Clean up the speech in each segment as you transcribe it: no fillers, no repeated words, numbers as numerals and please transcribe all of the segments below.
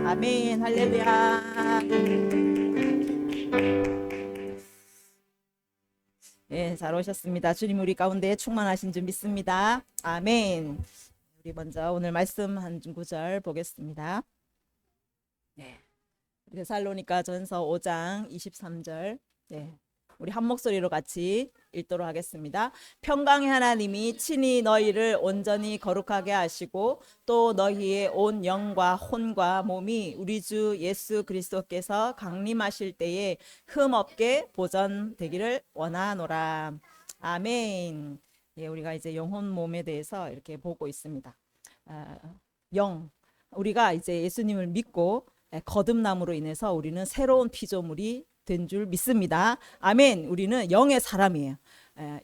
아멘. 할렐루야. 예, 잘 오셨습니다. 주님 우리 가운데 충만하신 줄 믿습니다. 아멘. 우리 먼저 오늘 말씀 한 구절 보겠습니다. 네. 데살로니가 전서 5장 23절. 네. 우리 한 목소리로 같이 읽도록 하겠습니다. 평강의 하나님이 친히 너희를 온전히 거룩하게 하시고 또 너희의 온 영과 혼과 몸이 우리 주 예수 그리스도께서 강림하실 때에 흠 없게 보존되기를 원하노라. 아멘. 예, 우리가 이제 영혼 몸에 대해서 이렇게 보고 있습니다. 우리가 이제 예수님을 믿고 거듭남으로 인해서 우리는 새로운 피조물이 된 줄 믿습니다. 아멘. 우리는 영의 사람이에요.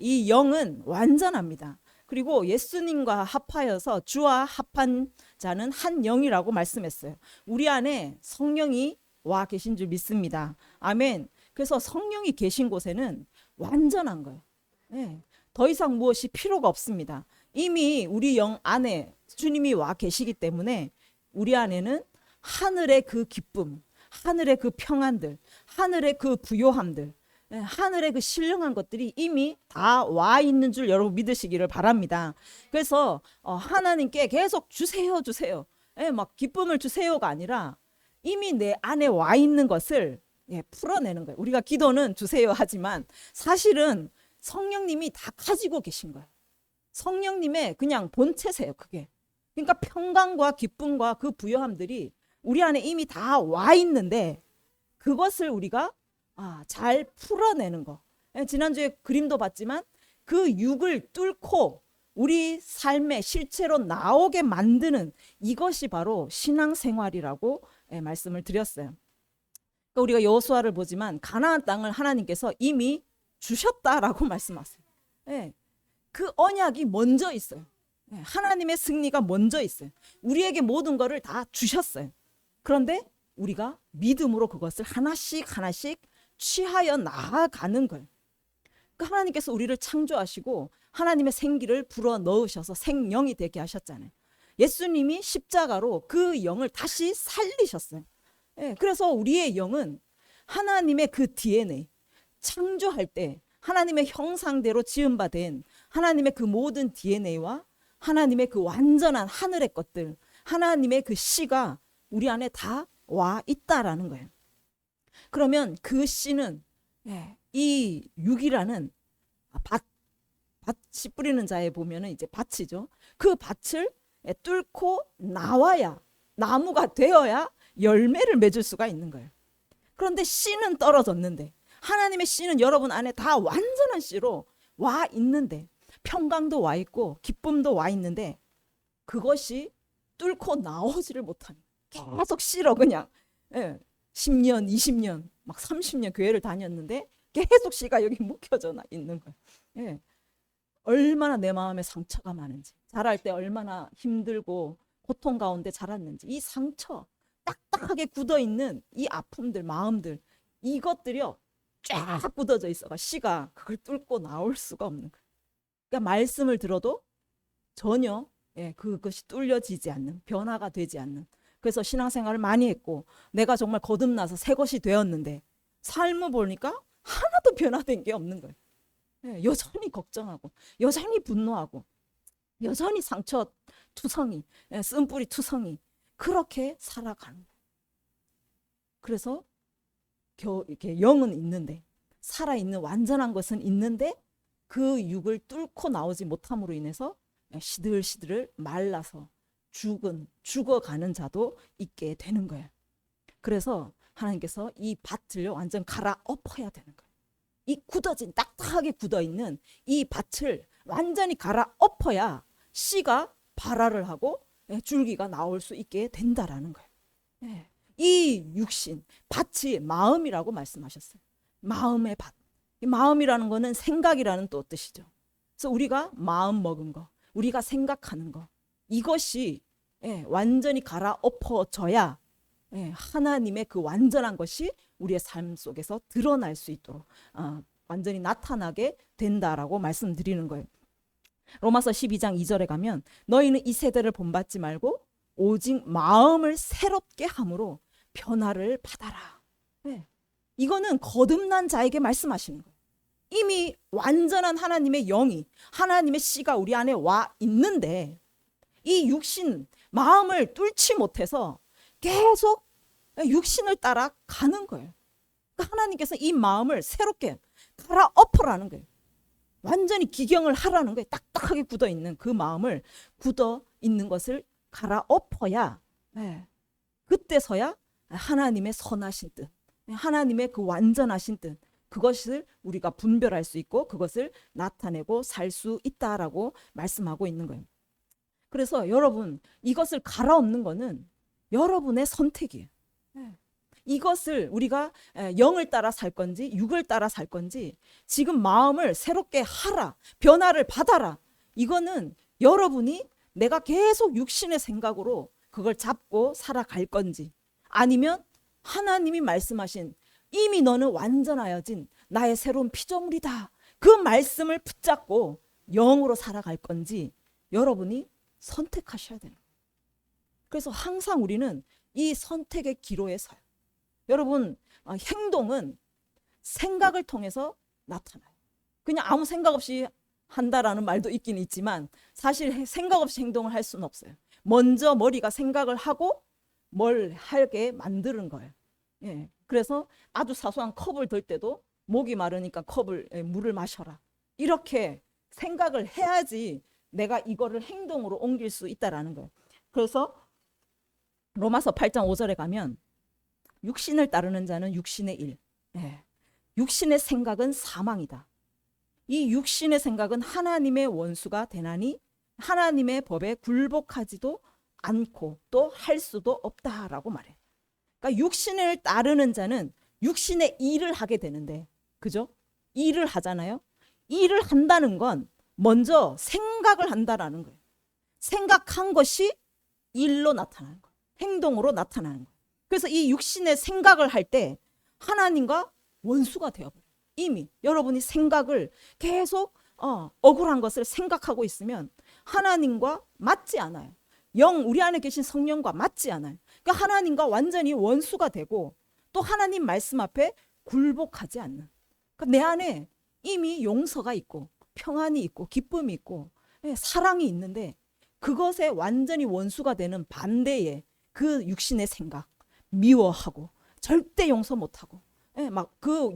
이 영은 완전합니다. 그리고 예수님과 합하여서 주와 합한 자는 한 영이라고 말씀했어요. 우리 안에 성령이 와 계신 줄 믿습니다. 아멘. 그래서 성령이 계신 곳에는 완전한 거예요. 네. 더 이상 무엇이 필요가 없습니다. 이미 우리 영 안에 주님이 와 계시기 때문에 우리 안에는 하늘의 그 기쁨, 하늘의 그 평안들, 하늘의 그 부요함들, 하늘의 그 신령한 것들이 이미 다 와 있는 줄 여러분 믿으시기를 바랍니다. 그래서 하나님께 계속 주세요, 주세요. 막 기쁨을 주세요가 아니라 이미 내 안에 와 있는 것을 풀어내는 거예요. 우리가 기도는 주세요 하지만 사실은 성령님이 다 가지고 계신 거예요. 성령님의 그냥 본체세요, 그게. 그러니까 평강과 기쁨과 그 부요함들이 우리 안에 이미 다 와 있는데 그것을 우리가 잘 풀어내는 거. 지난주에 그림도 봤지만 그 육을 뚫고 우리 삶의 실체로 나오게 만드는 이것이 바로 신앙생활이라고 말씀을 드렸어요. 그러니까 우리가 여호수아를 보지만 가나안 땅을 하나님께서 이미 주셨다라고 말씀하세요. 그 언약이 먼저 있어요. 하나님의 승리가 먼저 있어요. 우리에게 모든 것을 다 주셨어요. 그런데 우리가 믿음으로 그것을 하나씩 하나씩 취하여 나아가는 거예요. 그러니까 하나님께서 우리를 창조하시고 하나님의 생기를 불어 넣으셔서 생명이 되게 하셨잖아요. 예수님이 십자가로 그 영을 다시 살리셨어요. 그래서 우리의 영은 하나님의 그 DNA, 창조할 때 하나님의 형상대로 지음받은 하나님의 그 모든 DNA와 하나님의 그 완전한 하늘의 것들, 하나님의 그 씨가 우리 안에 다 와 있다라는 거예요. 그러면 그 씨는 이 육이라는 밭이 뿌리는 자에 보면은 이제 밭이죠. 그 밭을 뚫고 나와야 나무가 되어야 열매를 맺을 수가 있는 거예요. 그런데 씨는 떨어졌는데 하나님의 씨는 여러분 안에 다 완전한 씨로 와 있는데 평강도 와 있고 기쁨도 와 있는데 그것이 뚫고 나오지를 못하는 계속 싫어 그냥 10년 20년 막 30년 교회를 다녔는데 계속 씨가 여기 묵혀져 있는 거예요. 얼마나 내 마음에 상처가 많은지, 자랄 때 얼마나 힘들고 고통 가운데 자랐는지, 이 상처 딱딱하게 굳어있는 이 아픔들, 마음들, 이것들이요 쫙 굳어져 있어가 씨가 그걸 뚫고 나올 수가 없는 거예요. 그러니까 말씀을 들어도 전혀 그것이 뚫려지지 않는, 변화가 되지 않는. 그래서 신앙생활을 많이 했고 내가 정말 거듭나서 새 것이 되었는데 삶을 보니까 하나도 변화된 게 없는 거예요. 여전히 걱정하고 여전히 분노하고 여전히 상처 투성이, 쓴뿌리 투성이 그렇게 살아가는 거예요. 그래서 이렇게 영은 있는데 살아있는 완전한 것은 있는데 그 육을 뚫고 나오지 못함으로 인해서 시들시들 말라서 죽어가는 자도 있게 되는 거예요. 그래서 하나님께서 이 밭을 완전 갈아엎어야 되는 거예요. 이 굳어진 딱딱하게 굳어있는 이 밭을 완전히 갈아엎어야 씨가 발화를 하고 줄기가 나올 수 있게 된다라는 거예요. 이 육신, 밭이 마음이라고 말씀하셨어요. 마음의 밭. 마음이라는 거는 생각이라는 또 뜻이죠. 그래서 우리가 마음 먹은 거, 우리가 생각하는 거, 이것이 완전히 갈아엎어져야 하나님의 그 완전한 것이 우리의 삶 속에서 드러날 수 있도록 완전히 나타나게 된다라고 말씀드리는 거예요. 로마서 12장 2절에 가면 너희는 이 세대를 본받지 말고 오직 마음을 새롭게 함으로 변화를 받아라. 네. 이거는 거듭난 자에게 말씀하시는 거예요. 이미 완전한 하나님의 영이, 하나님의 씨가 우리 안에 와 있는데 이 육신, 마음을 뚫지 못해서 계속 육신을 따라 가는 거예요. 그러니까 하나님께서 이 마음을 새롭게 갈아엎으라는 거예요. 완전히 기경을 하라는 거예요. 딱딱하게 굳어있는 그 마음을, 굳어있는 것을 갈아엎어야, 그때서야 하나님의 선하신 뜻, 하나님의 그 완전하신 뜻, 그것을 우리가 분별할 수 있고 그것을 나타내고 살 수 있다라고 말씀하고 있는 거예요. 그래서 여러분, 이것을 갈아엎는 거는 여러분의 선택이에요. 이것을 우리가 영을 따라 살 건지 육을 따라 살 건지, 지금 마음을 새롭게 하라, 변화를 받아라, 이거는 여러분이 내가 계속 육신의 생각으로 그걸 잡고 살아갈 건지, 아니면 하나님이 말씀하신 이미 너는 완전하여진 나의 새로운 피조물이다, 그 말씀을 붙잡고 영으로 살아갈 건지 여러분이 선택하셔야 되는 거예요. 그래서 항상 우리는 이 선택의 기로에 서요. 여러분, 행동은 생각을 통해서 나타나요. 그냥 아무 생각 없이 한다라는 말도 있긴 있지만 사실 생각 없이 행동을 할 수는 없어요. 먼저 머리가 생각을 하고 뭘 하게 만드는 거예요. 예. 그래서 아주 사소한 컵을 들 때도 목이 마르니까 물을 마셔라, 이렇게 생각을 해야지 내가 이거를 행동으로 옮길 수 있다라는 거예요. 그래서 로마서 8장 5절에 가면 육신을 따르는 자는 육신의 일, 육신의 생각은 사망이다. 이 육신의 생각은 하나님의 원수가 되나니 하나님의 법에 굴복하지도 않고 또 할 수도 없다라고 말해. 그러니까 육신을 따르는 자는 육신의 일을 하게 되는데, 그죠? 일을 하잖아요. 일을 한다는 건 먼저 생각을 한다라는 거예요. 생각한 것이 일로 나타나는 거예요. 행동으로 나타나는 거예요. 그래서 이 육신의 생각을 할 때 하나님과 원수가 되어버려요. 이미 여러분이 생각을 계속 억울한 것을 생각하고 있으면 하나님과 맞지 않아요. 우리 안에 계신 성령과 맞지 않아요. 그러니까 하나님과 완전히 원수가 되고 또 하나님 말씀 앞에 굴복하지 않는, 그러니까 내 안에 이미 용서가 있고 평안이 있고 기쁨이 있고 사랑이 있는데 그것에 완전히 원수가 되는 반대의 그 육신의 생각, 미워하고 절대 용서 못하고 막 그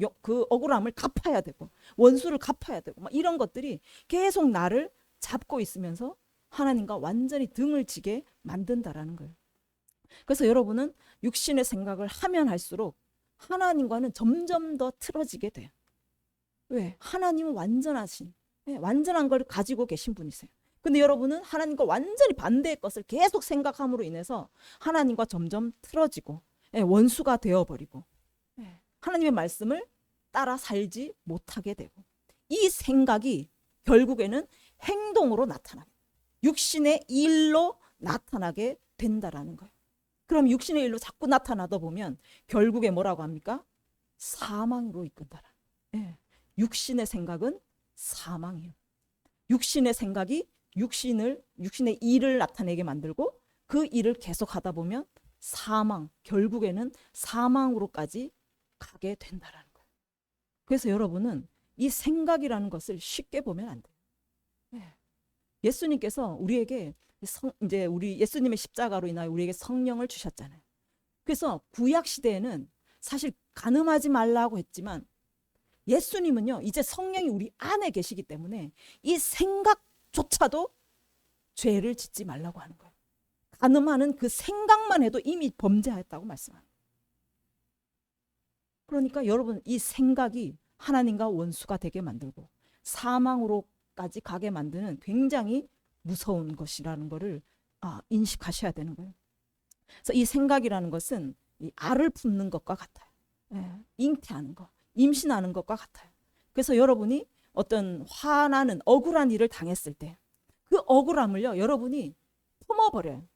억울함을 갚아야 되고 원수를 갚아야 되고 막 이런 것들이 계속 나를 잡고 있으면서 하나님과 완전히 등을 지게 만든다라는 거예요. 그래서 여러분은 육신의 생각을 하면 할수록 하나님과는 점점 더 틀어지게 돼요. 왜? 하나님은 완전하신, 완전한 걸 가지고 계신 분이세요. 근데 여러분은 하나님과 완전히 반대의 것을 계속 생각함으로 인해서 하나님과 점점 틀어지고 원수가 되어버리고 하나님의 말씀을 따라 살지 못하게 되고, 이 생각이 결국에는 행동으로 나타나게, 육신의 일로 나타나게 된다라는 거예요. 그럼 육신의 일로 자꾸 나타나다 보면 결국에 뭐라고 합니까? 사망으로 이끈다라. 육신의 생각은 사망이에요. 육신의 생각이 육신의 일을 나타내게 만들고 그 일을 계속 하다 보면 사망, 결국에는 사망으로까지 가게 된다라는 거예요. 그래서 여러분은 이 생각이라는 것을 쉽게 보면 안 돼요. 예수님께서 우리에게 이제 우리 예수님의 십자가로 인하여 우리에게 성령을 주셨잖아요. 그래서 구약 시대에는 사실 간음하지 말라고 했지만 예수님은요, 이제 성령이 우리 안에 계시기 때문에 이 생각조차도 죄를 짓지 말라고 하는 거예요. 간음하는 그 생각만 해도 이미 범죄하였다고 말씀합니다. 그러니까 여러분, 이 생각이 하나님과 원수가 되게 만들고 사망으로까지 가게 만드는 굉장히 무서운 것이라는 것을 인식하셔야 되는 거예요. 그래서 이 생각이라는 것은 이 알을 품는 것과 같아요. 잉태하는 것, 임신하는 것과 같아요. 그래서 여러분이 어떤 화나는 억울한 일을 당했을 때 그 억울함을요, 여러분이 품어버려요.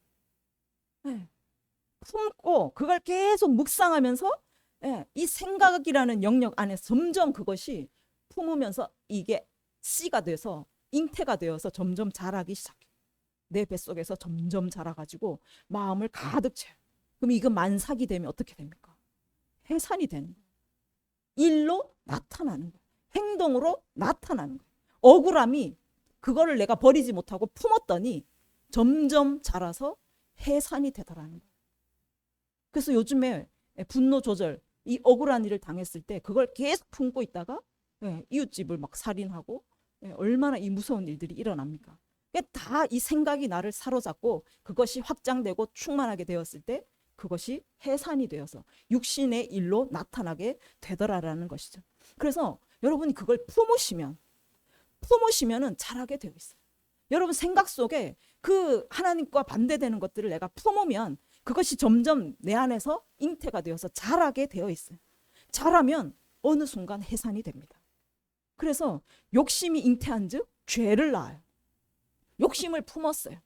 품고 그걸 계속 묵상하면서 이 생각이라는 영역 안에 점점 그것이 품으면서 이게 씨가 돼서 잉태가 되어서 점점 자라기 시작해요. 내 뱃속에서 점점 자라가지고 마음을 가득 채워. 그럼 이거 만삭이 되면 어떻게 됩니까? 해산이 되는 거예요. 일로 나타나는 거예요. 행동으로 나타나는 거예요. 억울함이 그거를 내가 버리지 못하고 품었더니 점점 자라서 해산이 되더라는 거예요. 그래서 요즘에 분노 조절, 이 억울한 일을 당했을 때 그걸 계속 품고 있다가 이웃집을 막 살인하고 얼마나 이 무서운 일들이 일어납니까? 다 이 생각이 나를 사로잡고 그것이 확장되고 충만하게 되었을 때 그것이 해산이 되어서 육신의 일로 나타나게 되더라라는 것이죠. 그래서 여러분이 그걸 품으시면은 잘하게 되어 있어요. 여러분 생각 속에 그 하나님과 반대되는 것들을 내가 품으면 그것이 점점 내 안에서 잉태가 되어서 자라게 되어 있어요. 자라면 어느 순간 해산이 됩니다. 그래서 욕심이 잉태한 즉 죄를 낳아요. 욕심을 품었어요.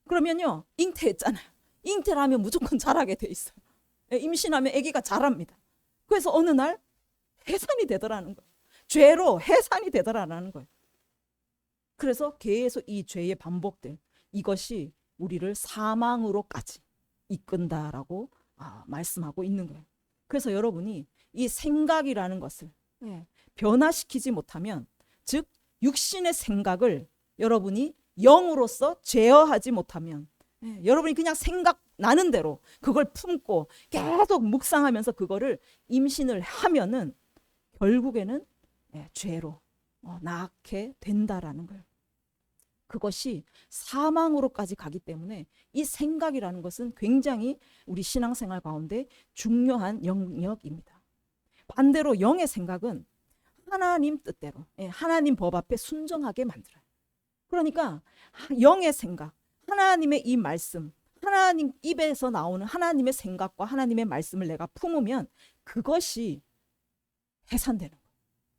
그러면요 잉태했잖아요. 잉태를 하면 무조건 자라게 돼 있어요. 임신하면 아기가 자랍니다. 그래서 어느 날 해산이 되더라는 거예요. 죄로 해산이 되더라는 거예요. 그래서 계속 이 죄의 반복들, 이것이 우리를 사망으로까지 이끈다라고 말씀하고 있는 거예요. 그래서 여러분이 이 생각이라는 것을 변화시키지 못하면, 즉 육신의 생각을 여러분이 영으로서 제어하지 못하면, 여러분이 그냥 생각나는 대로 그걸 품고 계속 묵상하면서 그거를 임신을 하면은 결국에는 죄로 낳게 된다라는 거예요. 그것이 사망으로까지 가기 때문에 이 생각이라는 것은 굉장히 우리 신앙생활 가운데 중요한 영역입니다. 반대로 영의 생각은 하나님 뜻대로, 하나님 법 앞에 순종하게 만들어요. 그러니까 영의 생각, 하나님의 이 말씀, 하나님 입에서 나오는 하나님의 생각과 하나님의 말씀을 내가 품으면 그것이 해산되는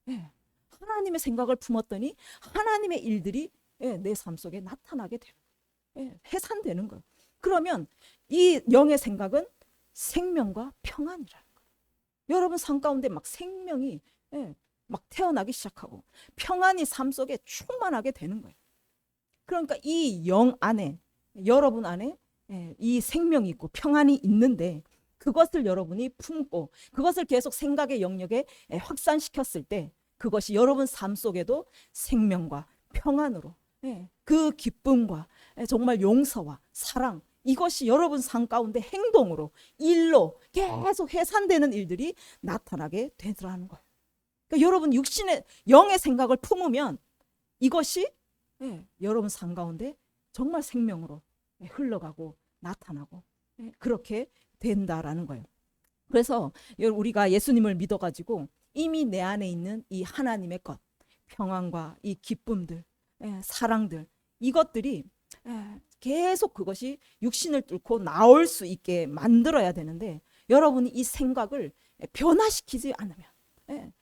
거예요. 하나님의 생각을 품었더니 하나님의 일들이 내 삶 속에 나타나게 돼요. 해산되는 거예요. 그러면 이 영의 생각은 생명과 평안이라는 거예요. 여러분 삶 가운데 막 생명이 막 태어나기 시작하고 평안이 삶 속에 충만하게 되는 거예요. 그러니까 이 영 안에, 여러분 안에 이 생명이 있고 평안이 있는데 그것을 여러분이 품고 그것을 계속 생각의 영역에 확산시켰을 때 그것이 여러분 삶 속에도 생명과 평안으로, 그 기쁨과 정말 용서와 사랑, 이것이 여러분 삶 가운데 행동으로, 일로 계속 해산되는 일들이 나타나게 되더라는 거예요. 그러니까 여러분 육신의 영의 생각을 품으면 이것이 여러분 삶 가운데 정말 생명으로 흘러가고 나타나고 그렇게 된다라는 거예요. 그래서 우리가 예수님을 믿어가지고 이미 내 안에 있는 이 하나님의 것, 평안과 이 기쁨들, 사랑들, 이것들이 계속 그것이 육신을 뚫고 나올 수 있게 만들어야 되는데 여러분이 이 생각을 변화시키지 않으면,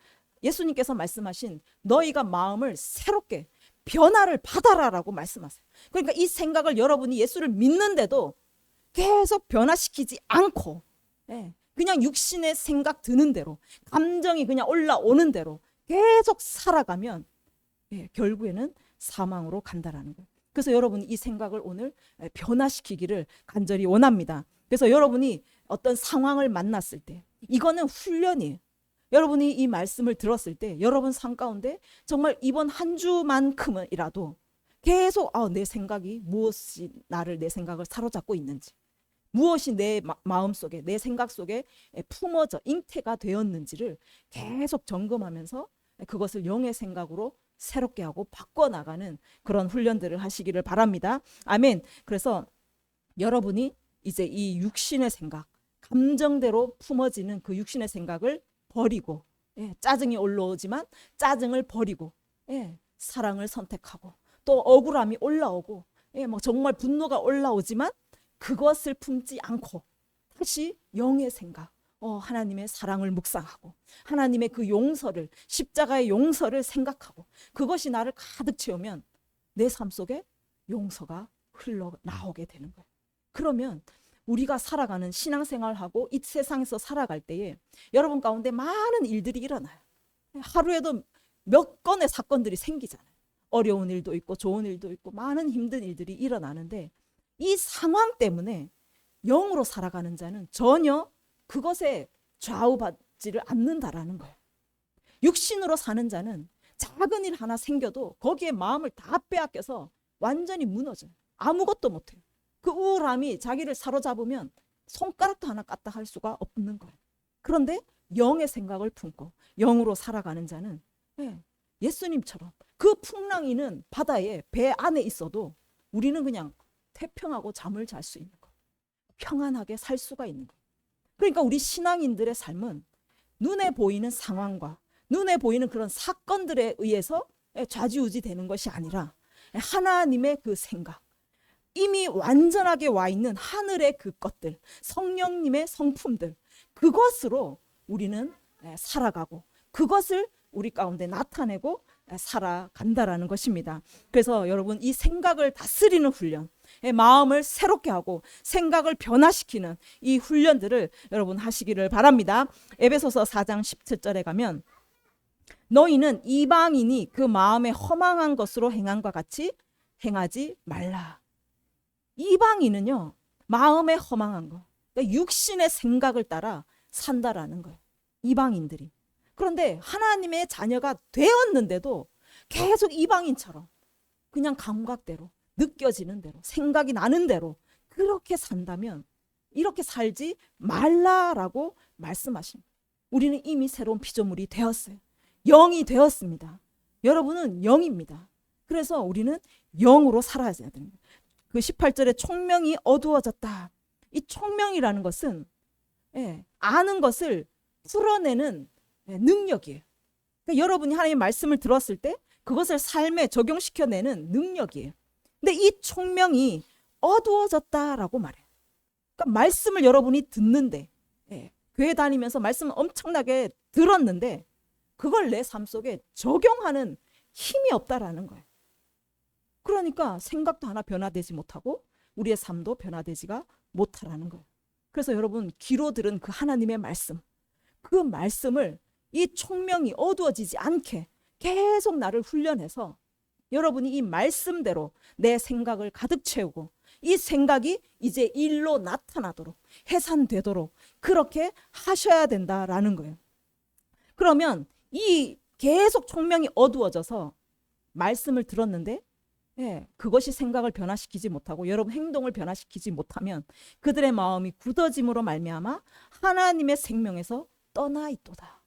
예수님께서 말씀하신 너희가 마음을 새롭게 변화를 받아라라고 말씀하세요. 그러니까 이 생각을 여러분이 예수를 믿는데도 계속 변화시키지 않고 그냥 육신의 생각 드는 대로, 감정이 그냥 올라오는 대로 계속 살아가면 결국에는 사망으로 간다라는 거예요. 그래서 여러분이 이 생각을 오늘 변화시키기를 간절히 원합니다. 그래서 여러분이 어떤 상황을 만났을 때 이거는 훈련이에요. 여러분이 이 말씀을 들었을 때 여러분 삶 가운데 정말 이번 한 주만큼이라도 계속 내 생각이 무엇이 내 생각을 사로잡고 있는지, 무엇이 내 마음 속에, 내 생각 속에 품어져 잉태가 되었는지를 계속 점검하면서 그것을 영의 생각으로 새롭게 하고 바꿔나가는 그런 훈련들을 하시기를 바랍니다. 아멘. 그래서 여러분이 이제 이 육신의 생각, 감정대로 품어지는 그 육신의 생각을 버리고, 짜증이 올라오지만 짜증을 버리고, 사랑을 선택하고, 또 억울함이 올라오고, 뭐 정말 분노가 올라오지만 그것을 품지 않고 다시 영의 생각, 하나님의 사랑을 묵상하고 하나님의 그 용서를, 십자가의 용서를 생각하고 그것이 나를 가득 채우면 내 삶 속에 용서가 흘러나오게 되는 거예요. 그러면 우리가 살아가는 신앙생활하고 이 세상에서 살아갈 때에 여러분 가운데 많은 일들이 일어나요. 하루에도 몇 건의 사건들이 생기잖아요. 어려운 일도 있고 좋은 일도 있고 많은 힘든 일들이 일어나는데 이 상황 때문에 영으로 살아가는 자는 전혀 그것에 좌우받지를 않는다라는 거예요. 육신으로 사는 자는 작은 일 하나 생겨도 거기에 마음을 다 빼앗겨서 완전히 무너져요. 아무것도 못해요. 그 우울함이 자기를 사로잡으면 손가락도 하나 까딱 할 수가 없는 거예요. 그런데 영의 생각을 품고 영으로 살아가는 자는 예수님처럼 그 풍랑이는 바다에 배 안에 있어도 우리는 그냥 태평하고 잠을 잘 수 있는 거예요. 평안하게 살 수가 있는 거예요. 그러니까 우리 신앙인들의 삶은 눈에 보이는 상황과 눈에 보이는 그런 사건들에 의해서 좌지우지 되는 것이 아니라 하나님의 그 생각, 이미 완전하게 와 있는 하늘의 그 것들, 성령님의 성품들, 그것으로 우리는 살아가고 그것을 우리 가운데 나타내고 살아간다라는 것입니다. 그래서 여러분 이 생각을 다스리는 훈련, 마음을 새롭게 하고 생각을 변화시키는 이 훈련들을 여러분 하시기를 바랍니다. 에베소서 4장 17절에 가면 너희는 이방인이 그 마음에 허망한 것으로 행함과 같이 행하지 말라. 이방인은요, 마음에 허망한 거, 그러니까 육신의 생각을 따라 산다라는 거예요. 이방인들이. 그런데 하나님의 자녀가 되었는데도 계속 이방인처럼 그냥 감각대로, 느껴지는 대로, 생각이 나는 대로 그렇게 산다면 이렇게 살지 말라라고 말씀하십니다. 우리는 이미 새로운 피조물이 되었어요. 영이 되었습니다. 여러분은 영입니다. 그래서 우리는 영으로 살아야 됩니다. 그 18절에 총명이 어두워졌다. 이 총명이라는 것은 아는 것을 풀어내는 능력이에요. 그러니까 여러분이 하나님의 말씀을 들었을 때 그것을 삶에 적용시켜내는 능력이에요. 근데 이 총명이 어두워졌다라고 말해요. 그러니까 말씀을 여러분이 듣는데 교회 다니면서 말씀을 엄청나게 들었는데 그걸 내 삶 속에 적용하는 힘이 없다라는 거예요. 그러니까 생각도 하나 변화되지 못하고 우리의 삶도 변화되지가 못하라는 거예요. 그래서 여러분 귀로 들은 그 하나님의 말씀, 그 말씀을 이 총명이 어두워지지 않게 계속 나를 훈련해서 여러분이 이 말씀대로 내 생각을 가득 채우고 이 생각이 이제 일로 나타나도록 해산되도록 그렇게 하셔야 된다라는 거예요. 그러면 이 계속 총명이 어두워져서 말씀을 들었는데 그것이 생각을 변화시키지 못하고 여러분 행동을 변화시키지 못하면 그들의 마음이 굳어짐으로 말미암아 하나님의 생명에서 떠나 있도다.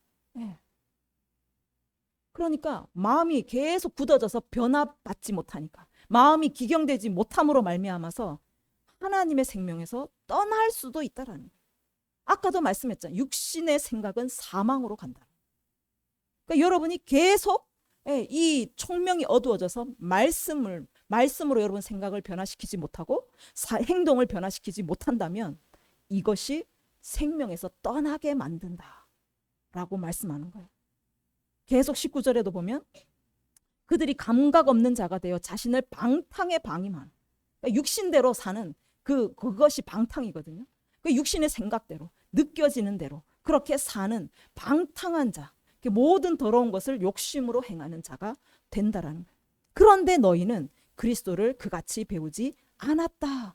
그러니까 마음이 계속 굳어져서 변화받지 못하니까 마음이 기경되지 못함으로 말미암아서 하나님의 생명에서 떠날 수도 있다라는 거예요. 아까도 말씀했잖아요. 육신의 생각은 사망으로 간다. 그러니까 여러분이 계속 이 총명이 어두워져서 말씀으로 여러분 생각을 변화시키지 못하고 행동을 변화시키지 못한다면 이것이 생명에서 떠나게 만든다라고 말씀하는 거예요. 계속 19절에도 보면 그들이 감각 없는 자가 되어 자신을 방탕에 방임하는, 그러니까 육신대로 사는 그것이 방탕이거든요. 그 육신의 생각대로 느껴지는 대로 그렇게 사는 방탕한 자, 모든 더러운 것을 욕심으로 행하는 자가 된다라는 거예요. 그런데 너희는 그리스도를 그같이 배우지 않았다.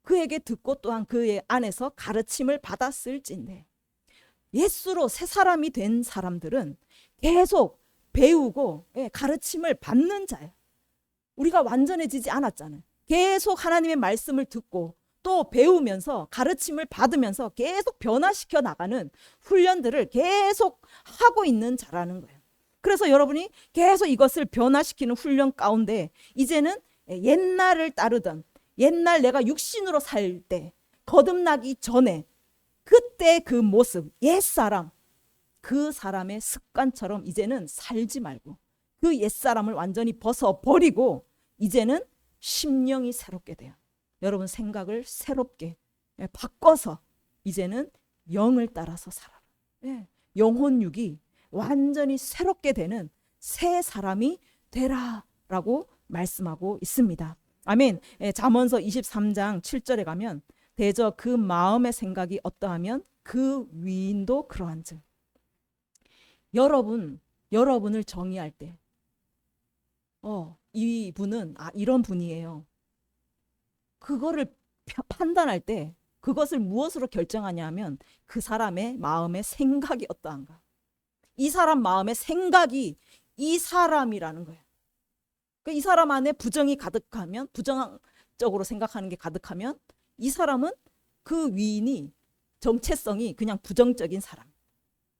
그에게 듣고 또한 그의 안에서 가르침을 받았을진데, 예수로 새 사람이 된 사람들은 계속 배우고 가르침을 받는 자예요. 우리가 완전해지지 않았잖아요. 계속 하나님의 말씀을 듣고 또 배우면서 가르침을 받으면서 계속 변화시켜 나가는 훈련들을 계속 하고 있는 자라는 거예요. 그래서 여러분이 계속 이것을 변화시키는 훈련 가운데 이제는 옛날을 따르던, 옛날 내가 육신으로 살 때 거듭나기 전에 그때 그 모습, 옛사람, 그 사람의 습관처럼 이제는 살지 말고 그 옛사람을 완전히 벗어버리고 이제는 심령이 새롭게 돼요. 여러분 생각을 새롭게 바꿔서 이제는 영을 따라서 살아라. 영혼육이 완전히 새롭게 되는 새 사람이 되라라고 말씀하고 있습니다. 아멘. 잠언서 23장 7절에 가면 대저 그 마음의 생각이 어떠하면 그 위인도 그러한즉. 여러분을 정의할 때 이분은 이런 분이에요. 그거를 판단할 때 그것을 무엇으로 결정하냐 하면 그 사람의 마음의 생각이 어떠한가. 이 사람 마음의 생각이 이 사람이라는 거예요. 그러니까 이 사람 안에 부정이 가득하면, 부정적으로 생각하는 게 가득하면 이 사람은 그 위인이 정체성이 그냥 부정적인 사람.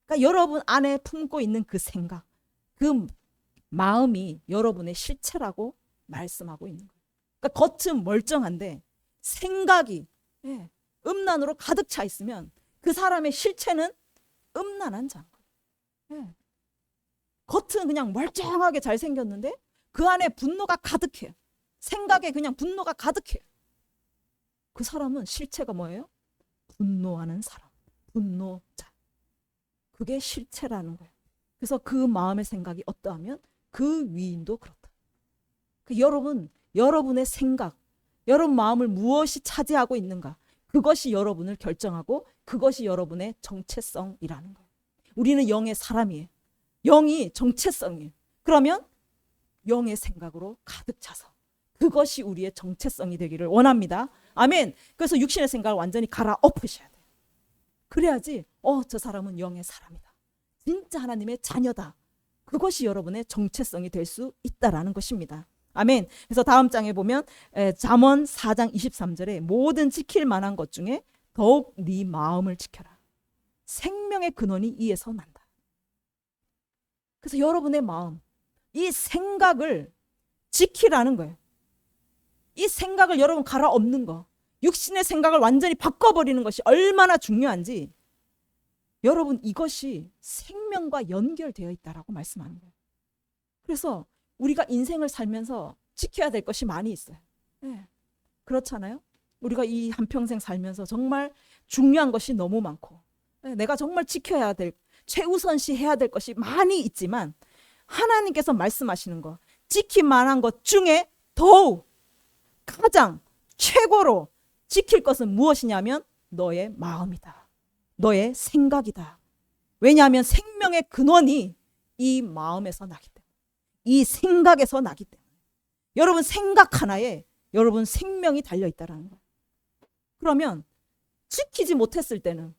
그러니까 여러분 안에 품고 있는 그 생각, 그 마음이 여러분의 실체라고 말씀하고 있는 거예요. 그러니까 겉은 멀쩡한데 생각이 음란으로 가득 차 있으면 그 사람의 실체는 음란한 자인 거예요. 겉은 그냥 멀쩡하게 잘 생겼는데 그 안에 분노가 가득해요. 생각에 그냥 분노가 가득해요. 그 사람은 실체가 뭐예요? 분노하는 사람, 분노자. 그게 실체라는 거예요. 그래서 그 마음의 생각이 어떠하면 그 위인도 그렇다. 여러분의 생각, 여러분 마음을 무엇이 차지하고 있는가, 그것이 여러분을 결정하고 그것이 여러분의 정체성이라는 거예요. 우리는 영의 사람이에요. 영이 정체성이에요. 그러면 영의 생각으로 가득 차서 그것이 우리의 정체성이 되기를 원합니다. 아멘. 그래서 육신의 생각을 완전히 갈아엎으셔야 돼요. 그래야지 저 사람은 영의 사람이다. 진짜 하나님의 자녀다. 그것이 여러분의 정체성이 될 수 있다라는 것입니다. 아멘. 그래서 다음 장에 보면 잠언 4장 23절에 모든 지킬 만한 것 중에 더욱 네 마음을 지켜라. 생명의 근원이 이에서 난다. 그래서 여러분의 마음, 이 생각을 지키라는 거예요. 이 생각을 여러분 갈아엎는 거, 육신의 생각을 완전히 바꿔버리는 것이 얼마나 중요한지 여러분 이것이 생명과 연결되어 있다라고 말씀하는 거예요. 그래서 우리가 인생을 살면서 지켜야 될 것이 많이 있어요. 그렇잖아요. 우리가 이 한평생 살면서 정말 중요한 것이 너무 많고 내가 정말 지켜야 될, 최우선시 해야 될 것이 많이 있지만 하나님께서 말씀하시는 거, 지킬 만한 것 중에 더욱 가장 최고로 지킬 것은 무엇이냐면 너의 마음이다. 너의 생각이다. 왜냐하면 생명의 근원이 이 마음에서 나기 때문에, 이 생각에서 나기 때문에 여러분 생각 하나에 여러분 생명이 달려있다는 거예요. 그러면 지키지 못했을 때는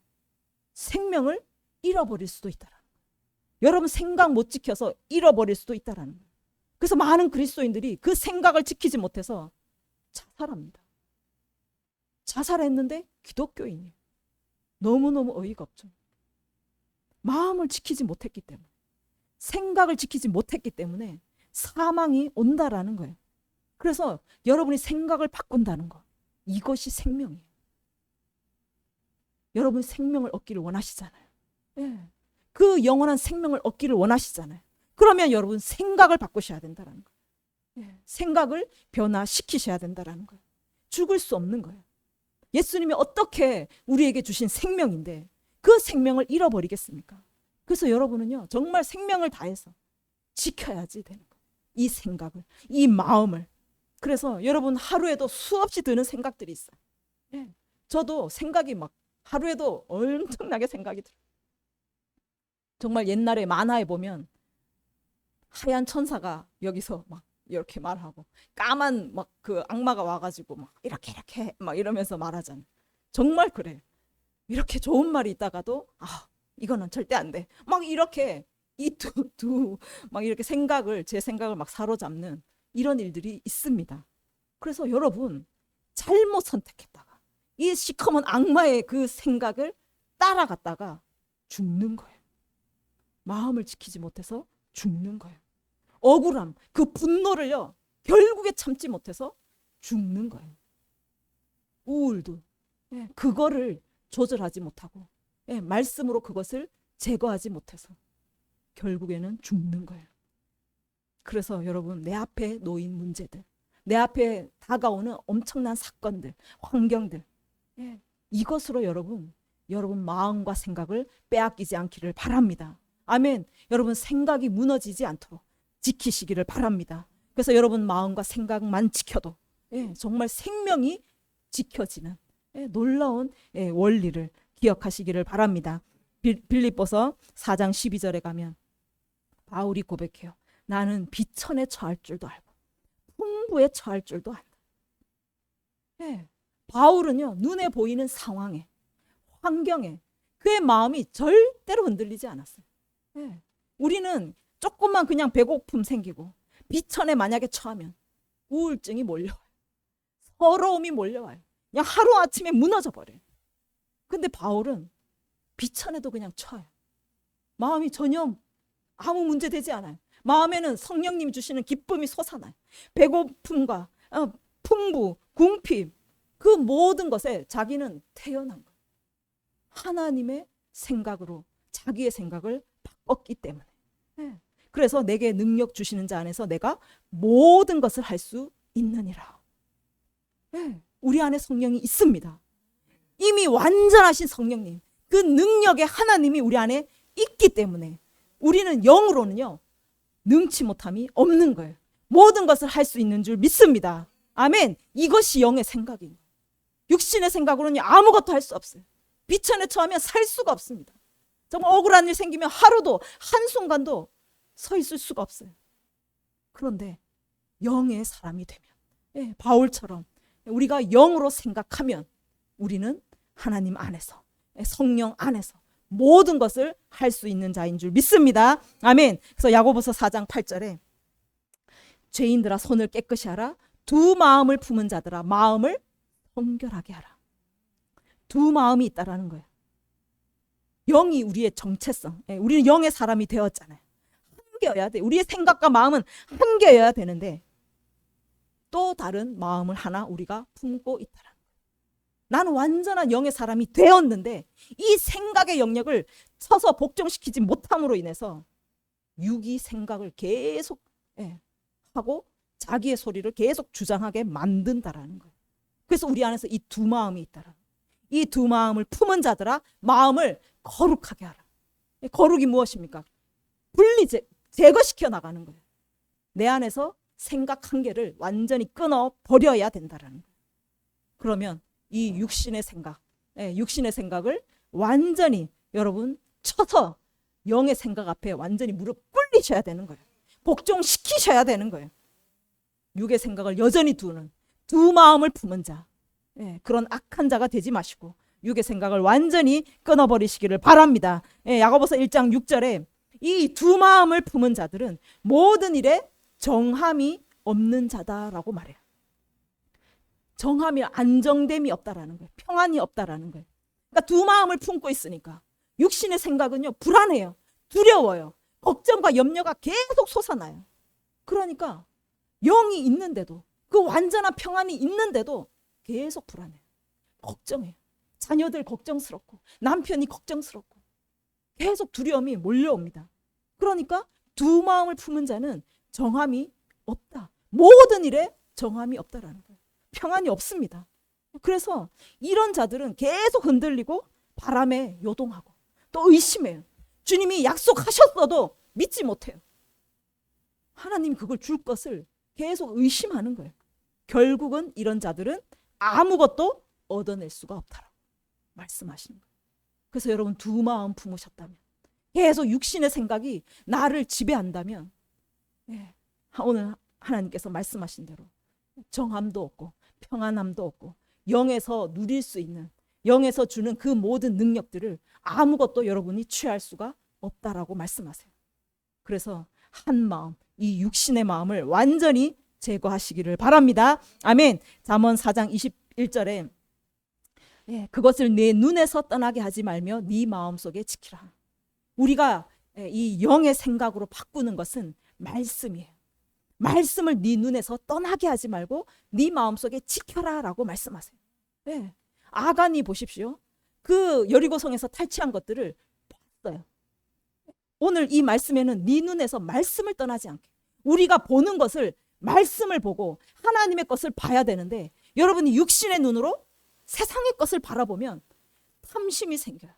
생명을 잃어버릴 수도 있다는 거예요. 여러분 생각 못 지켜서 잃어버릴 수도 있다는 거예요. 그래서 많은 그리스도인들이 그 생각을 지키지 못해서 자살합니다. 자살했는데 기독교인이에요. 너무너무 어이가 없죠. 마음을 지키지 못했기 때문에, 생각을 지키지 못했기 때문에 사망이 온다라는 거예요. 그래서 여러분이 생각을 바꾼다는 거, 이것이 생명이에요. 여러분 생명을 얻기를 원하시잖아요. 그 영원한 생명을 얻기를 원하시잖아요. 그러면 여러분 생각을 바꾸셔야 된다는 거예요. 생각을 변화시키셔야 된다는 거예요. 죽을 수 없는 거예요. 예수님이 어떻게 우리에게 주신 생명인데 그 생명을 잃어버리겠습니까? 그래서 여러분은요 정말 생명을 다해서 지켜야지 되는 거예요. 이 생각을, 이 마음을. 그래서 여러분 하루에도 수없이 드는 생각들이 있어요. 저도 생각이 막 하루에도 엄청나게 생각이 들어요. 정말 옛날에 만화에 보면 하얀 천사가 여기서 막 이렇게 말하고 까만 막 그 악마가 와가지고 막 이렇게 막 이러면서 말하잖아요. 정말 그래. 이렇게 좋은 말이 있다가도 이거는 절대 안 돼. 막 이렇게 이 막 이렇게 제 생각을 막 사로잡는 이런 일들이 있습니다. 그래서 여러분 잘못 선택했다가 이 시커먼 악마의 그 생각을 따라갔다가 죽는 거예요. 마음을 지키지 못해서 죽는 거예요. 억울함, 그 분노를요 결국에 참지 못해서 죽는 거예요. 우울도 그거를 조절하지 못하고 말씀으로 그것을 제거하지 못해서 결국에는 죽는 거예요. 그래서 여러분 내 앞에 놓인 문제들, 내 앞에 다가오는 엄청난 사건들, 환경들, 이것으로 여러분 마음과 생각을 빼앗기지 않기를 바랍니다. 아멘. 여러분 생각이 무너지지 않도록 지키시기를 바랍니다. 그래서 여러분 마음과 생각만 지켜도 정말 생명이 지켜지는 놀라운 원리를 기억하시기를 바랍니다. 빌립보서 4장 12절에 가면 바울이 고백해요. 나는 비천에 처할 줄도 알고 풍부에 처할 줄도 안다. 예. 바울은요, 눈에 보이는 상황에, 환경에 그의 마음이 절대로 흔들리지 않았어요. 예. 우리는 조금만 그냥 배고픔 생기고 비천에 만약에 처하면 우울증이 몰려와요. 서러움이 몰려와요. 그냥 하루아침에 무너져 버려요. 근데 바울은 비천에도 그냥 처해요. 마음이 전혀 아무 문제 되지 않아요. 마음에는 성령님이 주시는 기쁨이 솟아나요. 배고픔과 풍부, 궁핍 그 모든 것에 자기는 태어난 거예요. 하나님의 생각으로 자기의 생각을 바꿨기 때문에. 네. 그래서 내게 능력 주시는 자 안에서 내가 모든 것을 할 수 있느니라. 네. 우리 안에 성령이 있습니다. 이미 완전하신 성령님, 그 능력의 하나님이 우리 안에 있기 때문에 우리는 영으로는요 능치 못함이 없는 거예요. 모든 것을 할 수 있는 줄 믿습니다. 아멘. 이것이 영의 생각입니다. 육신의 생각으로는 아무것도 할 수 없어요. 비천에 처하면 살 수가 없습니다. 정말 억울한 일 생기면 하루도 한순간도 서 있을 수가 없어요. 그런데 영의 사람이 되면, 바울처럼 우리가 영으로 생각하면 우리는 하나님 안에서, 성령 안에서 모든 것을 할 수 있는 자인 줄 믿습니다. 아멘. 그래서 야고보서 4장 8절에 죄인들아 손을 깨끗이 하라. 두 마음을 품은 자들아 마음을 성결하게 하라. 두 마음이 있다라는 거예요. 영이 우리의 정체성. 우리는 영의 사람이 되었잖아요. 한 개여야 돼. 우리의 생각과 마음은 한 개여야 되는데 또 다른 마음을 하나 우리가 품고 있다라는 거예요. 나는 완전한 영의 사람이 되었는데 이 생각의 영역을 쳐서 복종시키지 못함으로 인해서 육이 생각을 계속 하고 자기의 소리를 계속 주장하게 만든다라는 거예요. 그래서 우리 안에서 이 두 마음이 있다라는 거예요. 이 두 마음을 품은 자들아 마음을 거룩하게 하라. 거룩이 무엇입니까? 제거시켜 나가는 거예요. 내 안에서 생각 한 개를 완전히 끊어 버려야 된다라는 거예요. 그러면 이 육신의 생각, 육신의 생각을 완전히 여러분 쳐서 영의 생각 앞에 완전히 무릎 꿇리셔야 되는 거예요. 복종시키셔야 되는 거예요. 육의 생각을 여전히 두는 두 마음을 품은 자, 그런 악한 자가 되지 마시고 육의 생각을 완전히 끊어버리시기를 바랍니다. 야고보서 1장 6절에 이 두 마음을 품은 자들은 모든 일에 정함이 없는 자다라고 말해요. 정함이 안정됨이 없다라는 거예요. 평안이 없다라는 거예요. 그러니까 두 마음을 품고 있으니까 육신의 생각은요 불안해요. 두려워요. 걱정과 염려가 계속 솟아나요. 그러니까 영이 있는데도 그 완전한 평안이 있는데도 계속 불안해요. 걱정해요. 자녀들 걱정스럽고 남편이 걱정스럽고 계속 두려움이 몰려옵니다. 그러니까 두 마음을 품은 자는 정함이 없다. 모든 일에 정함이 없다라는 거예요. 평안이 없습니다. 그래서 이런 자들은 계속 흔들리고 바람에 요동하고 또 의심해요. 주님이 약속하셨어도 믿지 못해요. 하나님이 그걸 줄 것을 계속 의심하는 거예요. 결국은 이런 자들은 아무것도 얻어낼 수가 없다라고 말씀하시는 거예요. 그래서 여러분 두 마음 품으셨다면 계속 육신의 생각이 나를 지배한다면 오늘 하나님께서 말씀하신 대로 정함도 없고 평안함도 없고 영에서 누릴 수 있는 영에서 주는 그 모든 능력들을 아무것도 여러분이 취할 수가 없다라고 말씀하세요. 그래서 한 마음, 이 육신의 마음을 완전히 제거하시기를 바랍니다. 아멘. 잠언 4장 21절에 그것을 내 눈에서 떠나게 하지 말며 네 마음속에 지키라. 우리가 이 영의 생각으로 바꾸는 것은 말씀이에요. 말씀을 네 눈에서 떠나게 하지 말고 네 마음속에 지켜라라고 말씀하세요. 아간이 보십시오. 그 여리고성에서 탈취한 것들을 봤어요. 오늘 이 말씀에는 네 눈에서 말씀을 떠나지 않게 우리가 보는 것을 말씀을 보고 하나님의 것을 봐야 되는데 여러분이 육신의 눈으로 세상의 것을 바라보면 탐심이 생겨요.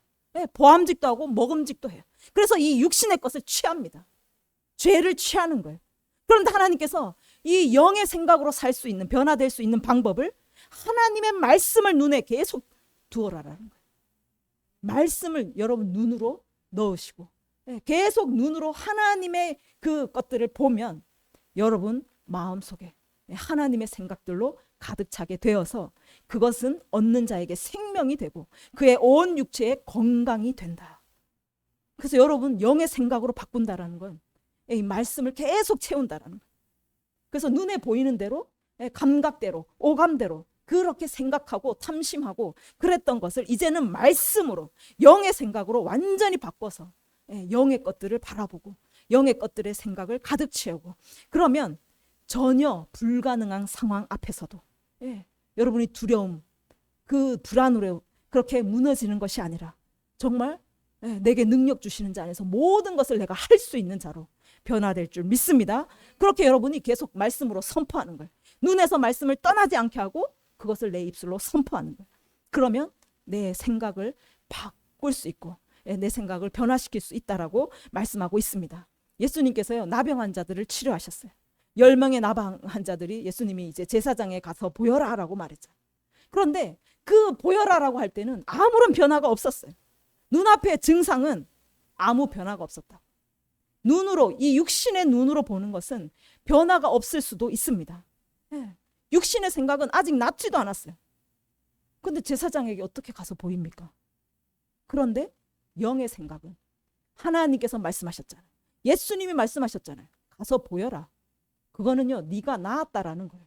보암직도 하고 먹음직도 해요. 그래서 이 육신의 것을 취합니다. 죄를 취하는 거예요. 그런데 하나님께서 이 영의 생각으로 살 수 있는 변화될 수 있는 방법을 하나님의 말씀을 눈에 계속 두어라라는 거예요. 말씀을 여러분 눈으로 넣으시고 계속 눈으로 하나님의 그 것들을 보면 여러분 마음속에 하나님의 생각들로 가득 차게 되어서 그것은 얻는 자에게 생명이 되고 그의 온 육체에 건강이 된다. 그래서 여러분 영의 생각으로 바꾼다라는 건 이 말씀을 계속 채운다라는 거예요. 그래서 눈에 보이는 대로 감각대로 오감대로 그렇게 생각하고 탐심하고 그랬던 것을 이제는 말씀으로 영의 생각으로 완전히 바꿔서 영의 것들을 바라보고 영의 것들의 생각을 가득 채우고 그러면 전혀 불가능한 상황 앞에서도 여러분이 두려움 그 불안으로 그렇게 무너지는 것이 아니라 정말 내게 능력 주시는 자 안에서 모든 것을 내가 할 수 있는 자로 변화될 줄 믿습니다. 그렇게 여러분이 계속 말씀으로 선포하는 거예요. 눈에서 말씀을 떠나지 않게 하고 그것을 내 입술로 선포하는 거예요. 그러면 내 생각을 바꿀 수 있고 내 생각을 변화시킬 수 있다라고 말씀하고 있습니다. 예수님께서요 나병 환자들을 치료하셨어요. 10명의 나병 환자들이 예수님이 이제 제사장에 가서 보여라라고 말했죠. 그런데 그 보여라라고 할 때는 아무런 변화가 없었어요. 눈앞의 증상은 아무 변화가 없었다. 눈으로 이 육신의 눈으로 보는 것은 변화가 없을 수도 있습니다. 육신의 생각은 아직 낫지도 않았어요. 그런데 제사장에게 어떻게 가서 보입니까? 그런데 영의 생각은 하나님께서 말씀하셨잖아요. 예수님이 말씀하셨잖아요. 가서 보여라. 그거는요 네가 나았다라는 거예요.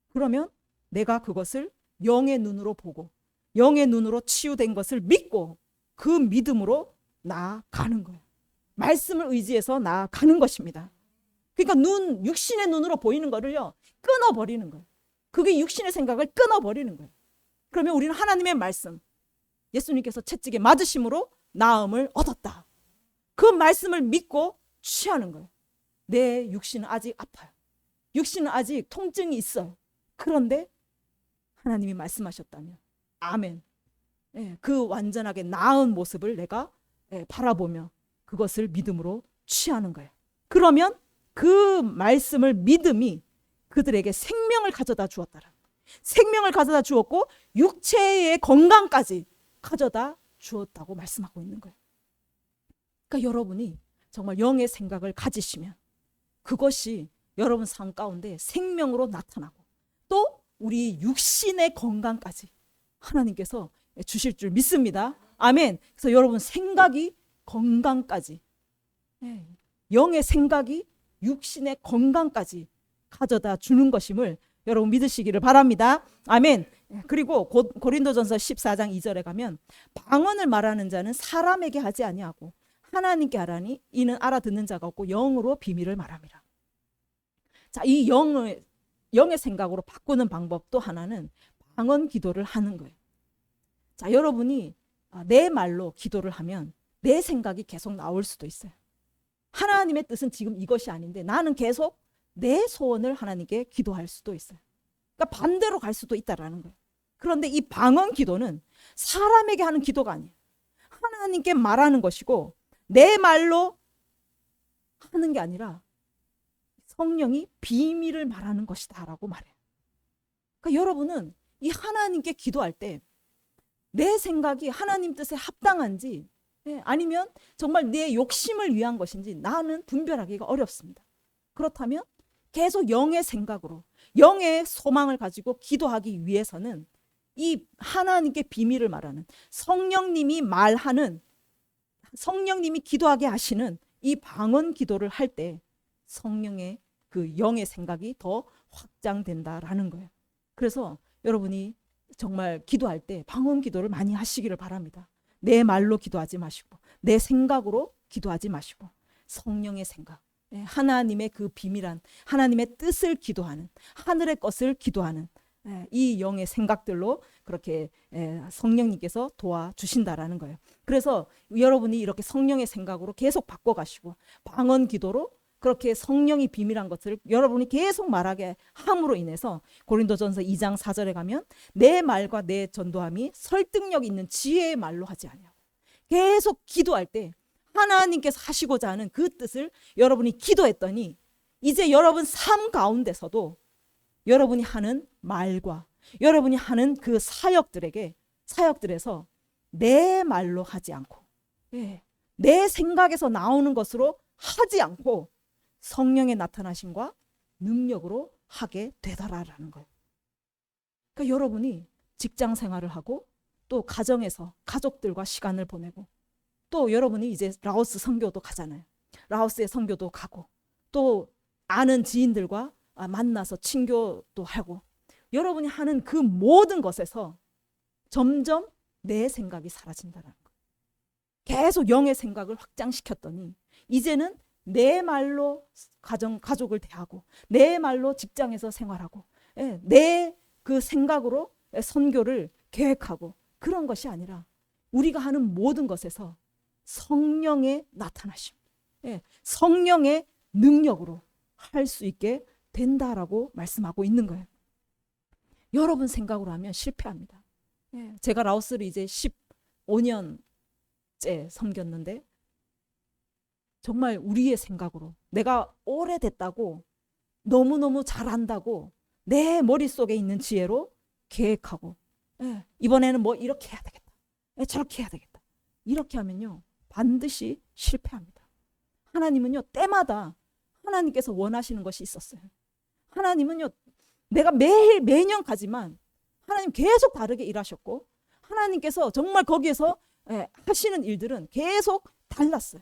그러면 내가 그것을 영의 눈으로 보고 영의 눈으로 치유된 것을 믿고 그 믿음으로 나아가는 거예요. 말씀을 의지해서 나아가는 것입니다. 그러니까 육신의 눈으로 보이는 거를요 끊어버리는 거예요. 그게 육신의 생각을 끊어버리는 거예요. 그러면 우리는 하나님의 말씀 예수님께서 채찍에 맞으심으로 나음을 얻었다. 그 말씀을 믿고 취하는 거예요. 내 육신은 아직 아파요. 육신은 아직 통증이 있어요. 그런데 하나님이 말씀하셨다면 아멘. 그 완전하게 나은 모습을 내가 바라보며 그것을 믿음으로 취하는 거예요. 그러면 그 말씀을 믿음이 그들에게 생명을 가져다 주었다라. 생명을 가져다 주었고 육체의 건강까지 가져다 주었다고 말씀하고 있는 거예요. 그러니까 여러분이 정말 영의 생각을 가지시면 그것이 여러분 삶 가운데 생명으로 나타나고 또 우리 육신의 건강까지 하나님께서 주실 줄 믿습니다. 아멘. 그래서 여러분 생각이 건강까지 영의 생각이 육신의 건강까지 가져다 주는 것임을 여러분 믿으시기를 바랍니다. 아멘. 그리고 고린도전서 14장 2절에 가면 방언을 말하는 자는 사람에게 하지 아니하고 하나님께 하라니 이는 알아듣는 자가 없고 영으로 비밀을 말함이라. 자, 이 영의 생각으로 바꾸는 방법 또 하나는 방언 기도를 하는 거예요. 자, 여러분이 내 말로 기도를 하면 내 생각이 계속 나올 수도 있어요. 하나님의 뜻은 지금 이것이 아닌데 나는 계속 내 소원을 하나님께 기도할 수도 있어요. 그러니까 반대로 갈 수도 있다라는 거예요. 그런데 이 방언 기도는 사람에게 하는 기도가 아니에요. 하나님께 말하는 것이고 내 말로 하는 게 아니라 성령이 비밀을 말하는 것이다 라고 말해요. 그러니까 여러분은 이 하나님께 기도할 때 내 생각이 하나님 뜻에 합당한지 아니면 정말 내 욕심을 위한 것인지 나는 분별하기가 어렵습니다. 그렇다면 계속 영의 생각으로 영의 소망을 가지고 기도하기 위해서는 이 하나님께 비밀을 말하는 성령님이 기도하게 하시는 이 방언 기도를 할 때 성령의 그 영의 생각이 더 확장된다라는 거예요. 그래서 여러분이 정말 기도할 때 방언 기도를 많이 하시기를 바랍니다. 내 말로 기도하지 마시고 내 생각으로 기도하지 마시고 성령의 생각, 하나님의 그 비밀한 하나님의 뜻을 기도하는 하늘의 것을 기도하는 이 영의 생각들로 그렇게 성령님께서 도와주신다라는 거예요. 그래서 여러분이 이렇게 성령의 생각으로 계속 바꿔가시고 방언 기도로 그렇게 성령이 비밀한 것을 여러분이 계속 말하게 함으로 인해서 고린도전서 2장 4절에 가면 내 말과 내 전도함이 설득력 있는 지혜의 말로 하지 아니하고 계속 기도할 때 하나님께서 하시고자 하는 그 뜻을 여러분이 기도했더니 이제 여러분 삶 가운데서도 여러분이 하는 말과 여러분이 하는 그 사역들에서 내 말로 하지 않고 내 생각에서 나오는 것으로 하지 않고 성령의 나타나심과 능력으로 하게 되더라라는 거예요. 그러니까 여러분이 직장 생활을 하고 또 가정에서 가족들과 시간을 보내고 또 여러분이 이제 라오스 선교도 가잖아요. 라오스의 선교도 가고 또 아는 지인들과 만나서 친교도 하고 여러분이 하는 그 모든 것에서 점점 내 생각이 사라진다는 거예요. 계속 영의 생각을 확장시켰더니 이제는 내 말로 가족을 대하고 내 말로 직장에서 생활하고 내 그 생각으로 선교를 계획하고 그런 것이 아니라 우리가 하는 모든 것에서 성령의 나타나심, 성령의 능력으로 할 수 있게 된다라고 말씀하고 있는 거예요. 여러분 생각으로 하면 실패합니다. 제가 라오스를 이제 15년째 섬겼는데 정말 우리의 생각으로 내가 오래됐다고 너무너무 잘한다고 내 머릿속에 있는 지혜로 계획하고 이번에는 뭐 이렇게 해야 되겠다. 저렇게 해야 되겠다. 이렇게 하면요 반드시 실패합니다. 하나님은요 때마다 하나님께서 원하시는 것이 있었어요. 하나님은요 내가 매년 가지만 하나님 계속 다르게 일하셨고 하나님께서 정말 거기에서 하시는 일들은 계속 달랐어요.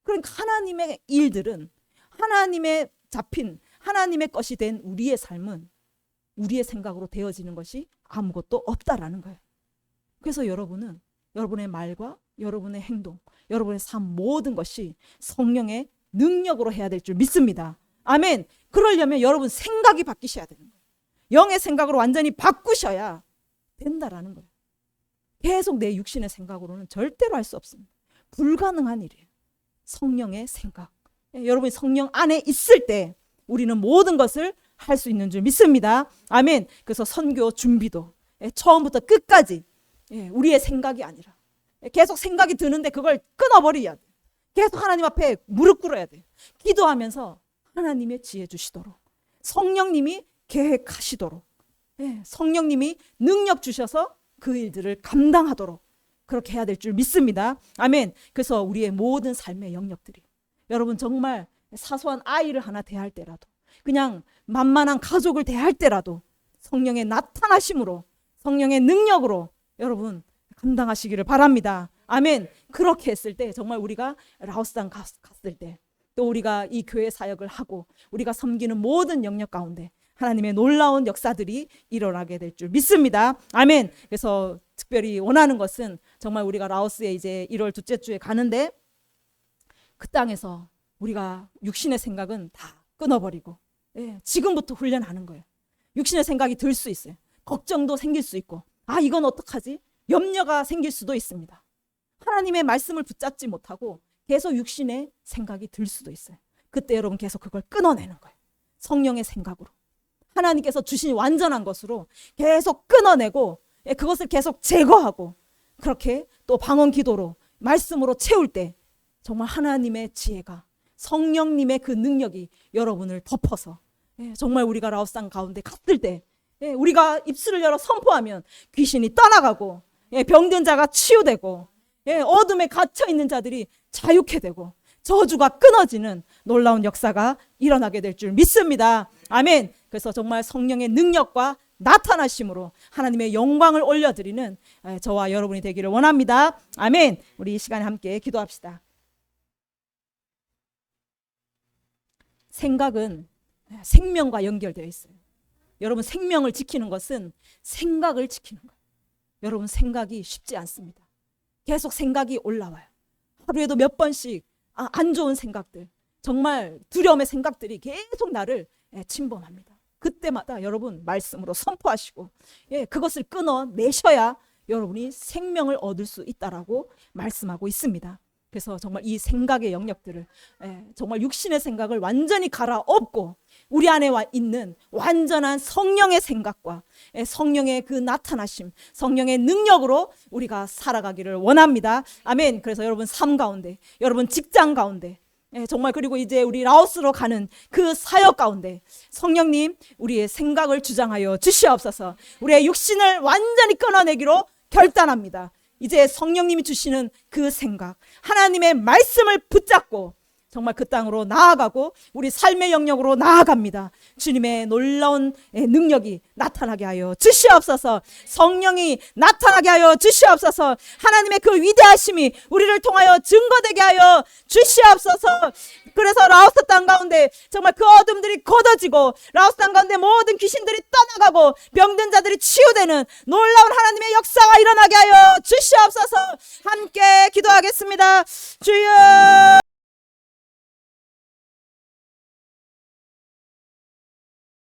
그러니까 하나님의 일들은 하나님의 잡힌 하나님의 것이 된 우리의 삶은 우리의 생각으로 되어지는 것이 아무것도 없다라는 거예요. 그래서 여러분은 여러분의 말과 여러분의 행동, 여러분의 삶 모든 것이 성령의 능력으로 해야 될 줄 믿습니다. 아멘. 그러려면 여러분 생각이 바뀌셔야 되는 거예요. 영의 생각으로 완전히 바꾸셔야 된다라는 거예요. 계속 내 육신의 생각으로는 절대로 할 수 없습니다. 불가능한 일이에요. 성령의 생각. 여러분이 성령 안에 있을 때 우리는 모든 것을 할 수 있는 줄 믿습니다. 아멘. 그래서 선교 준비도 처음부터 끝까지 우리의 생각이 아니라 계속 생각이 드는데 그걸 끊어버려야 돼. 계속 하나님 앞에 무릎 꿇어야 돼. 기도하면서 하나님의 지혜 주시도록 성령님이 계획하시도록 성령님이 능력 주셔서 그 일들을 감당하도록 그렇게 해야 될 줄 믿습니다. 아멘. 그래서 우리의 모든 삶의 영역들이 여러분 정말 사소한 아이를 하나 대할 때라도 그냥 만만한 가족을 대할 때라도 성령의 나타나심으로 성령의 능력으로 여러분 감당하시기를 바랍니다. 아멘. 그렇게 했을 때 정말 우리가 라오스산 갔을 때 또 우리가 이 교회 사역을 하고 우리가 섬기는 모든 영역 가운데 하나님의 놀라운 역사들이 일어나게 될 줄 믿습니다. 아멘. 그래서 특별히 원하는 것은 정말 우리가 라오스에 이제 1월 둘째 주에 가는데 그 땅에서 우리가 육신의 생각은 다 끊어버리고 지금부터 훈련하는 거예요. 육신의 생각이 들 수 있어요. 걱정도 생길 수 있고 이건 어떡하지? 염려가 생길 수도 있습니다. 하나님의 말씀을 붙잡지 못하고 계속 육신의 생각이 들 수도 있어요. 그때 여러분 계속 그걸 끊어내는 거예요. 성령의 생각으로 하나님께서 주신 완전한 것으로 계속 끊어내고 그것을 계속 제거하고 그렇게 또 방언 기도로 말씀으로 채울 때 정말 하나님의 지혜가 성령님의 그 능력이 여러분을 덮어서 정말 우리가 라오스산 가운데 갔을 때 우리가 입술을 열어 선포하면 귀신이 떠나가고 병든 자가 치유되고 어둠에 갇혀있는 자들이 자유케 되고 저주가 끊어지는 놀라운 역사가 일어나게 될 줄 믿습니다. 아멘. 그래서 정말 성령의 능력과 나타나심으로 하나님의 영광을 올려드리는 저와 여러분이 되기를 원합니다. 아멘. 우리 이 시간에 함께 기도합시다. 생각은 생명과 연결되어 있어요. 여러분 생명을 지키는 것은 생각을 지키는 거예요. 여러분 생각이 쉽지 않습니다. 계속 생각이 올라와요. 하루에도 몇 번씩 안 좋은 생각들, 정말 두려움의 생각들이 계속 나를 침범합니다. 그때마다 여러분 말씀으로 선포하시고 그것을 끊어내셔야 여러분이 생명을 얻을 수 있다라고 말씀하고 있습니다. 그래서 정말 이 생각의 영역들을 정말 육신의 생각을 완전히 갈아엎고 우리 안에 있는 완전한 성령의 생각과 성령의 그 나타나심, 성령의 능력으로 우리가 살아가기를 원합니다. 아멘. 그래서 여러분 삶 가운데, 여러분 직장 가운데, 정말 그리고 이제 우리 라오스로 가는 그 사역 가운데 성령님 우리의 생각을 주장하여 주시옵소서. 우리의 육신을 완전히 끊어내기로 결단합니다. 이제 성령님이 주시는 그 생각, 하나님의 말씀을 붙잡고 정말 그 땅으로 나아가고 우리 삶의 영역으로 나아갑니다. 주님의 놀라운 능력이 나타나게 하여 주시옵소서. 성령이 나타나게 하여 주시옵소서. 하나님의 그 위대하심이 우리를 통하여 증거되게 하여 주시옵소서. 그래서 라오스 땅 가운데 정말 그 어둠들이 걷어지고 라오스 땅 가운데 모든 귀신들이 떠나가고 병든 자들이 치유되는 놀라운 하나님의 역사가 일어나게 하여 주시옵소서. 함께 기도하겠습니다. 주여.